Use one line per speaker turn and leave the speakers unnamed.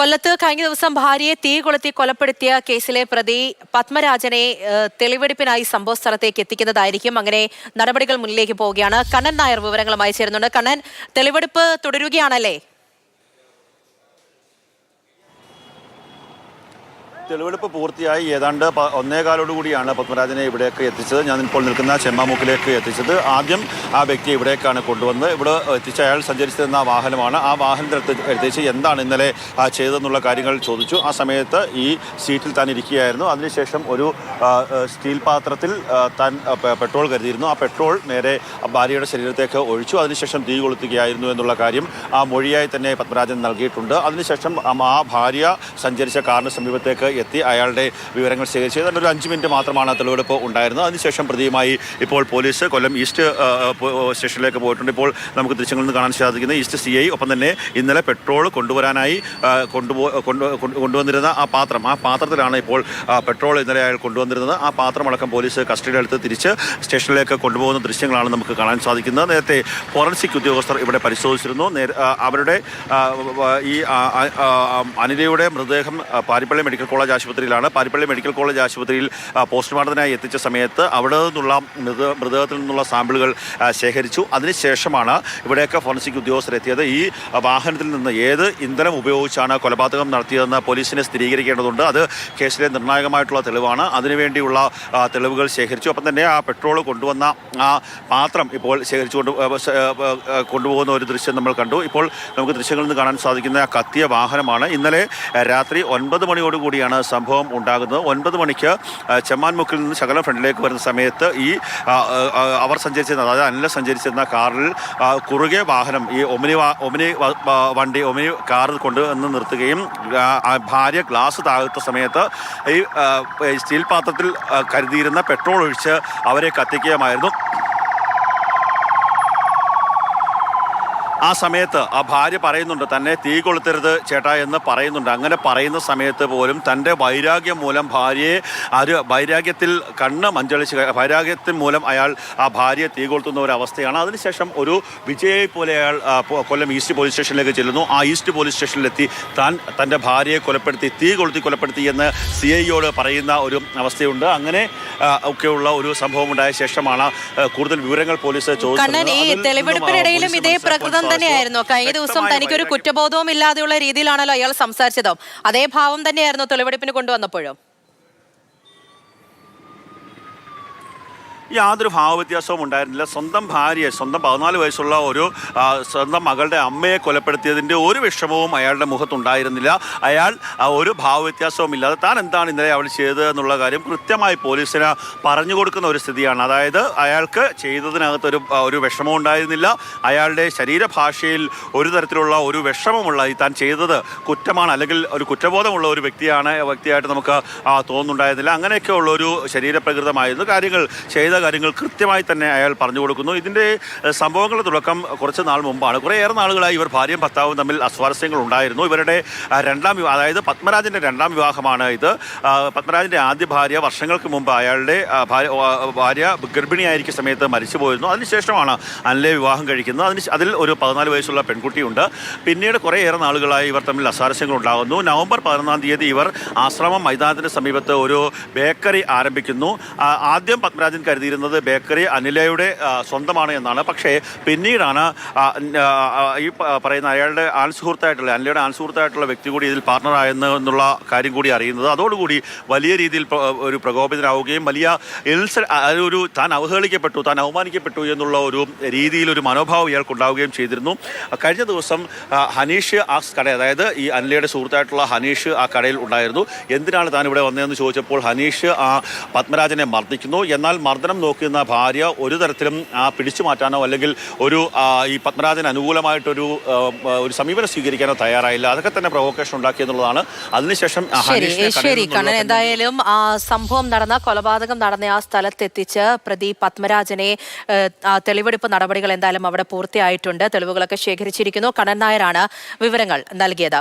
കൊല്ലത്ത് കഴിഞ്ഞ ദിവസം ഭാര്യയെ തീ കൊളുത്തി കൊലപ്പെടുത്തിയ കേസിലെ പ്രതി പത്മരാജനെ തെളിവെടുപ്പിനായി സംഭവ സ്ഥലത്തേക്ക് എത്തിക്കുന്നതായിരിക്കും. അങ്ങനെ നടപടികൾ മുന്നിലേക്ക് പോവുകയാണ്. കണ്ണൻ നായർ വിവരങ്ങളുമായി ചേരുന്നുണ്ട്. കണ്ണൻ, തെളിവെടുപ്പ് തുടരുകയാണല്ലേ?
തെളിവെടുപ്പ് പൂർത്തിയായി ഏതാണ്ട് 1:15 കൂടിയാണ് പത്മരാജനെ ഇവിടേക്ക് എത്തിച്ചത്. ഞാൻ ഇപ്പോൾ നിൽക്കുന്ന ചെമ്മാമുക്കിലേക്ക് എത്തിച്ചത്. ആദ്യം ആ വ്യക്തിയെ ഇവിടേക്കാണ് കൊണ്ടുവന്ന് ഇവിടെ എത്തിച്ച് അയാൾ സഞ്ചരിച്ചിരുന്ന വാഹനമാണ്. ആ വാഹനത്തിൽ എത്തിച്ച് എന്താണ് ഇന്നലെ ചെയ്തതെന്നുള്ള കാര്യങ്ങൾ ചോദിച്ചു. ആ സമയത്ത് ഈ സീറ്റിൽ താൻ ഇരിക്കുകയായിരുന്നു. അതിനുശേഷം ഒരു സ്റ്റീൽ പാത്രത്തിൽ താൻ പെട്രോൾ കരുതിയിരുന്നു. ആ പെട്രോൾ നേരെ ഭാര്യയുടെ ശരീരത്തേക്ക് ഒഴിച്ചു. അതിനുശേഷം തീ കൊളുത്തുകയായിരുന്നു എന്നുള്ള കാര്യം ആ മൊഴിയായി തന്നെ പത്മരാജൻ നൽകിയിട്ടുണ്ട്. അതിനുശേഷം ആ ഭാര്യ സഞ്ചരിച്ച കാറിന് സമീപത്തേക്ക് എത്തി അയാളുടെ വിവരങ്ങൾ ശേഖരിച്ചു. ഏതാണ്ട് ഒരു 5 മിനിറ്റ് മാത്രമാണ് തെളിവെടുപ്പ് ഉണ്ടായിരുന്നത്. അതിനുശേഷം പ്രതിയുമായി ഇപ്പോൾ പോലീസ് കൊല്ലം ഈസ്റ്റ് സ്റ്റേഷനിലേക്ക് പോയിട്ടുണ്ട്. ഇപ്പോൾ നമുക്ക് ദൃശ്യങ്ങളിൽ നിന്ന് കാണാൻ സാധിക്കുന്നത് ഈസ്റ്റ് CI ഒപ്പം തന്നെ ഇന്നലെ പെട്രോൾ കൊണ്ടുവരാനായി കൊണ്ടുവന്നിരുന്ന ആ പാത്രത്തിലാണ് ഇപ്പോൾ പെട്രോൾ ഇന്നലെ അയാൾ കൊണ്ടുവന്നിരുന്നത്. ആ പാത്രമടക്കം പോലീസ് കസ്റ്റഡിയിലെടുത്ത് തിരിച്ച് സ്റ്റേഷനിലേക്ക് കൊണ്ടുപോകുന്ന ദൃശ്യങ്ങളാണ് നമുക്ക് കാണാൻ സാധിക്കുന്നത്. നേരത്തെ ഫോറൻസിക് ഉദ്യോഗസ്ഥർ ഇവിടെ പരിശോധിച്ചിരുന്നു. അവരുടെ ഈ അനിലയുടെ മൃതദേഹം പാരിപ്പള്ളി മെഡിക്കൽ കോളേജ് ആശുപത്രിയിലാണ്. പാരിപ്പള്ളി മെഡിക്കൽ കോളേജ് ആശുപത്രിയിൽ പോസ്റ്റ്മോർട്ടത്തിനായി എത്തിച്ച സമയത്ത് അവിടെ നിന്നുള്ള മൃതദേഹത്തിൽ നിന്നുള്ള സാമ്പിളുകൾ ശേഖരിച്ചു. അതിനുശേഷമാണ് ഇവിടെയൊക്കെ ഫോറൻസിക് ഉദ്യോഗസ്ഥർ എത്തിയത്. ഈ വാഹനത്തിൽ നിന്ന് ഏത് ഇന്ധനം ഉപയോഗിച്ചാണ് കൊലപാതകം നടത്തിയതെന്ന് പോലീസിനെ സ്ഥിരീകരിക്കേണ്ടതുണ്ട്. അത് കേസിലെ നിർണായകമായിട്ടുള്ള തെളിവാണ്. അതിനുവേണ്ടിയുള്ള തെളിവുകൾ ശേഖരിച്ചു. ഒപ്പം തന്നെ ആ പെട്രോൾ കൊണ്ടുവന്ന ആ പാത്രം ഇപ്പോൾ കൊണ്ടുപോകുന്ന ഒരു ദൃശ്യം നമ്മൾ കണ്ടു. ഇപ്പോൾ നമുക്ക് ദൃശ്യങ്ങളിൽ നിന്ന് കാണാൻ സാധിക്കുന്ന കത്തിയ വാഹനമാണ്. ഇന്നലെ രാത്രി 9 മണിയോടുകൂടിയാണ് സംഭവം ഉണ്ടാകുന്നത്. 9 മണിക്ക് ചെമ്മാൻമുക്കിൽ നിന്ന് ശകലം ഫ്രണ്ടിലേക്ക് വരുന്ന സമയത്ത് ഈ അവർ സഞ്ചരിച്ചിരുന്ന, അതായത് അനില സഞ്ചരിച്ചിരുന്ന കാറിൽ കുറുകെ വാഹനം, ഈ ഒമിനി കാർ കൊണ്ടുവന്ന് നിർത്തുകയും ഭാര്യ ഗ്ലാസ് താഴ്ത്ത സമയത്ത് ഈ സ്റ്റീൽ പാത്രത്തിൽ കരുതിയിരുന്ന പെട്രോൾ ഒഴിച്ച് അവരെ കത്തിക്കുകയുമായിരുന്നു. ആ സമയത്ത് ആ ഭാര്യ പറയുന്നുണ്ട്, തന്നെ തീ കൊളുത്തരുത് ചേട്ടാ എന്ന് പറയുന്നുണ്ട്. അങ്ങനെ പറയുന്ന സമയത്ത് പോലും തൻ്റെ വൈരാഗ്യം മൂലം ഭാര്യയെ വൈരാഗ്യത്തിൽ കണ്ണ് മഞ്ചളിച്ച് വൈരാഗ്യത്തിന് മൂലം അയാൾ ആ ഭാര്യയെ തീ കൊളുത്തുന്ന ഒരു അവസ്ഥയാണ്. അതിനുശേഷം ഒരു വിജയെ പോലെ അയാൾ കൊല്ലം ഈസ്റ്റ് പോലീസ് സ്റ്റേഷനിലേക്ക് ചെല്ലുന്നു. ആ ഈസ്റ്റ് പോലീസ് സ്റ്റേഷനിലെത്തി തൻ്റെ ഭാര്യയെ തീ കൊളുത്തി എന്ന് CIയോട് പറയുന്ന ഒരു അവസ്ഥയുണ്ട്. അങ്ങനെ ഒക്കെയുള്ള ഒരു സംഭവം ഉണ്ടായ ശേഷമാണ് കൂടുതൽ വിവരങ്ങൾ പോലീസ്
ചോദിച്ചത്. തന്നെയായിരുന്നു കഴിഞ്ഞ ദിവസം തനിക്കൊരു കുറ്റബോധവും ഇല്ലാതെയുള്ള രീതിയിലാണല്ലോ അയാൾ സംസാരിച്ചത്. അതേ ഭാവം തന്നെയായിരുന്നു തെളിവെടുപ്പിന് കൊണ്ടുവന്നപ്പോഴും.
യാതൊരു ഭാവവ്യത്യാസവും ഉണ്ടായിരുന്നില്ല. സ്വന്തം 14 വയസ്സുള്ള സ്വന്തം മകളുടെ അമ്മയെ കൊലപ്പെടുത്തിയതിൻ്റെ ഒരു വിഷമവും അയാളുടെ മുഖത്തുണ്ടായിരുന്നില്ല. അയാൾ ഒരു ഭാവവ്യത്യാസവും ഇല്ലാതെ താൻ എന്താണ് ഇന്നലെ അവൾ ചെയ്തത് എന്നുള്ള കാര്യം കൃത്യമായി പോലീസിന് പറഞ്ഞു കൊടുക്കുന്ന ഒരു സ്ഥിതിയാണ്. അതായത് അയാൾക്ക് ചെയ്തതിനകത്ത് ഒരു വിഷമവും ഉണ്ടായിരുന്നില്ല. അയാളുടെ ശരീരഭാഷയിൽ ഒരു തരത്തിലുള്ള ഒരു വിഷമമുള്ള താൻ ചെയ്തത് കുറ്റമാണ് അല്ലെങ്കിൽ ഒരു കുറ്റബോധമുള്ള ഒരു വ്യക്തിയായിട്ട് നമുക്ക് തോന്നുന്നുണ്ടായിരുന്നില്ല. അങ്ങനെയൊക്കെയുള്ള ഒരു ശരീരപ്രകൃതമായിരുന്നു. കാര്യങ്ങൾ കൃത്യമായി തന്നെ അയാൾ പറഞ്ഞു കൊടുക്കുന്നു. ഇതിൻ്റെ സംഭവങ്ങളുടെ തുടക്കം കുറച്ച് നാൾ മുമ്പാണ്. കുറേയേറെ നാളുകളായി ഇവർ ഭാര്യയും ഭർത്താവും തമ്മിൽ അസ്വാരസ്യങ്ങൾ ഉണ്ടായിരുന്നു. ഇവരുടെ അതായത് പത്മരാജൻ്റെ 2ാം വിവാഹമാണ് ഇത്. പത്മരാജൻ്റെ ആദ്യ ഭാര്യ വർഷങ്ങൾക്ക് മുമ്പ് അയാളുടെ ഭാര്യ ഗർഭിണിയായിരിക്കുന്ന സമയത്ത് മരിച്ചു പോയിരുന്നു. അതിനുശേഷമാണ് അനിലെ വിവാഹം കഴിക്കുന്നത്. അതിൽ ഒരു 14 വയസ്സുള്ള പെൺകുട്ടിയുണ്ട്. പിന്നീട് കുറേയേറെ നാളുകളായി ഇവർ തമ്മിൽ അസ്വാരസ്യങ്ങൾ ഉണ്ടാകുന്നു. നവംബർ 11-ാം തീയതി ഇവർ ആശ്രമം മൈതാനത്തിന് സമീപത്ത് ഒരു ബേക്കറി ആരംഭിക്കുന്നു. ആദ്യം പത്മരാജൻ കരുതിയിരുന്നത് ബേക്കറി അനിലയുടെ സ്വന്തമാണ് എന്നാണ്. പക്ഷേ പിന്നീടാണ് ഈ പറയുന്ന അയാളുടെ അനിലയുടെ ആൺസുഹൃത്തായിട്ടുള്ള വ്യക്തി കൂടി ഇതിൽ പാർട്ണറായെന്നുള്ള കാര്യം കൂടി അറിയുന്നത്. അതോടുകൂടി വലിയ രീതിയിൽ ഒരു പ്രകോപിതനാവുകയും താൻ അവഹേളിക്കപ്പെട്ടു, താൻ അവമാനിക്കപ്പെട്ടു എന്നുള്ള ഒരു രീതിയിൽ ഒരു മനോഭാവം ഇയാൾക്കുണ്ടാവുകയും ചെയ്തിരുന്നു. കഴിഞ്ഞ ദിവസം ഹനീഷ് ആ കട, അതായത് ഈ അനിലയുടെ സുഹൃത്തായിട്ടുള്ള ഹനീഷ് ആ കടയിൽ ഉണ്ടായിരുന്നു. എന്തിനാണ് താൻ ഇവിടെ വന്നതെന്ന് ചോദിച്ചപ്പോൾ ഹനീഷ് ആ പത്മരാജനെ മർദ്ദിക്കുന്നു. എന്നാൽ മർദ്ദനം നോക്കുന്ന ഭാര്യ ഒരു തരത്തിലും പിടിച്ചു മാറ്റാനോ അല്ലെങ്കിൽ ഈ പത്മരാജന് അനുകൂലമായിട്ടൊരു സമീപനം സ്വീകരിക്കാനോ തയ്യാറായില്ല. അതൊക്കെ തന്നെ പ്രൊവോക്കേഷൻ ഉണ്ടാക്കി എന്നുള്ളതാണ്. അതിനുശേഷം
ശരി കണ്ണൻ, എന്തായാലും കൊലപാതകം നടന്ന ആ സ്ഥലത്തെത്തിച്ച് പ്രതി പത്മരാജനെ തെളിവെടുപ്പ് നടപടികൾ എന്തായാലും അവിടെ പൂർത്തിയായിട്ടുണ്ട്. തെളിവുകളൊക്കെ ശേഖരിച്ചിരിക്കുന്നു. കണ്ണൻ നായരാണ് വിവരങ്ങൾ നൽകിയത്.